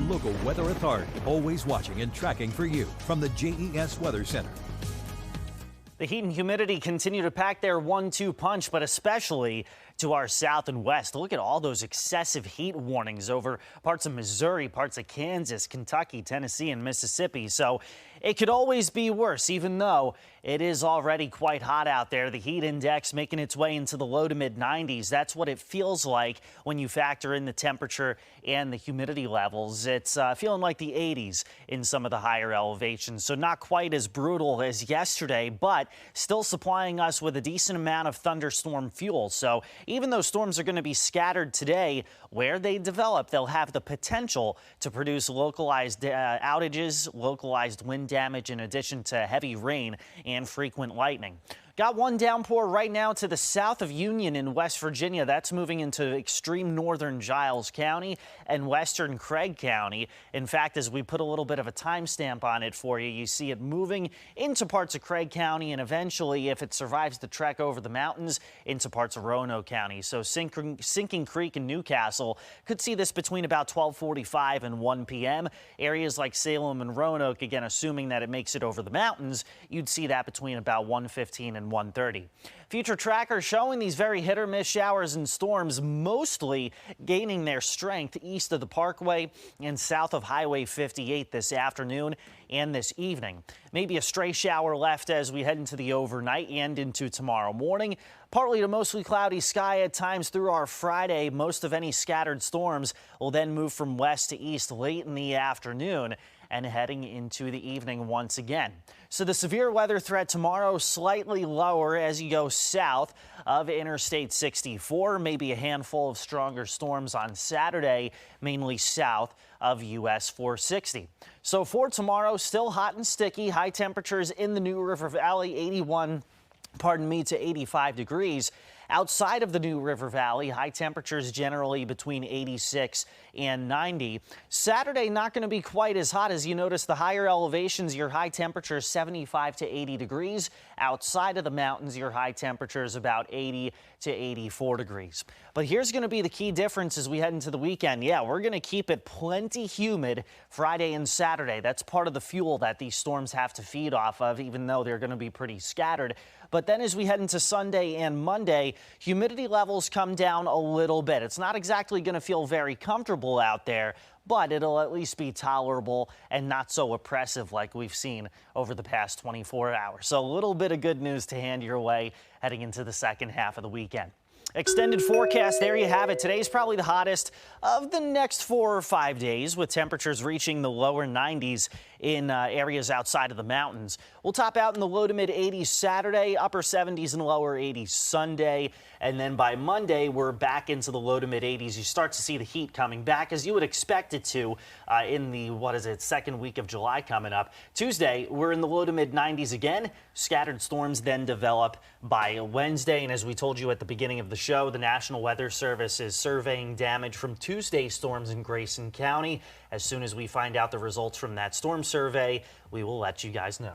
local weather authority, always watching and tracking for you from the JES Weather Center. The heat and humidity continue to pack their 1-2 punch, but especially to our south and west. Look at all those excessive heat warnings over parts of Missouri, parts of Kansas, Kentucky, Tennessee, and Mississippi. So it could always be worse, even though it is already quite hot out there. The heat index making its way into the low to mid 90s. That's what it feels like when you factor in the temperature and the humidity levels. It's feeling like the 80s in some of the higher elevations. So not quite as brutal as yesterday, but still supplying us with a decent amount of thunderstorm fuel. So even though storms are going to be scattered today, where they develop, they'll have the potential to produce localized outages, localized wind damage, in addition to heavy rain and frequent lightning. Got one downpour right now to the south of Union in West Virginia. That's moving into extreme northern Giles County and western Craig County. In fact, as we put a little bit of a timestamp on it for you, you see it moving into parts of Craig County and eventually, if it survives the trek over the mountains, into parts of Roanoke County. So Sinking Creek and Newcastle could see this between about 12:45 and 1 p.m. Areas like Salem and Roanoke, again, assuming that it makes it over the mountains, you'd see that between about 1:15 and 1:30. Future trackers showing these very hit or miss showers and storms mostly gaining their strength east of the Parkway and south of Highway 58 this afternoon and this evening. Maybe a stray shower left as we head into the overnight and into tomorrow morning. Partly to mostly cloudy sky at times through our Friday. Most of any scattered storms will then move from west to east late in the afternoon and heading into the evening once again. So the severe weather threat tomorrow slightly lower as you go south of Interstate 64. Maybe a handful of stronger storms on Saturday, mainly south of US 460. So for tomorrow, still hot and sticky. High temperatures in the New River Valley, 85 degrees. Outside of the New River Valley, high temperatures generally between 86 and 90. Saturday, not going to be quite as hot. As you notice, the higher elevations, your high temperature is 75 to 80 degrees. Outside of the mountains, your high temperature is about 80 to 84 degrees. But here's going to be the key difference as we head into the weekend. Yeah, we're going to keep it plenty humid Friday and Saturday. That's part of the fuel that these storms have to feed off of, even though they're going to be pretty scattered. But then as we head into Sunday and Monday, humidity levels come down a little bit. It's not exactly going to feel very comfortable out there, but it'll at least be tolerable and not so oppressive like we've seen over the past 24 hours. So a little bit of good news to hand your way heading into the second half of the weekend. Extended forecast, there you have it. Today's probably the hottest of the next 4 or 5 days, with temperatures reaching the lower 90s in areas outside of the mountains. We'll top out in the low to mid 80s Saturday, upper 70s and lower 80s Sunday. And then by Monday, we're back into the low to mid 80s. You start to see the heat coming back as you would expect it to in the, second week of July coming up. Tuesday, we're in the low to mid 90s again. Scattered storms then develop by Wednesday. And as we told you at the beginning of the show, the National Weather Service is surveying damage from Tuesday's storms in Grayson County. As soon as we find out the results from that storm survey, we will let you guys know.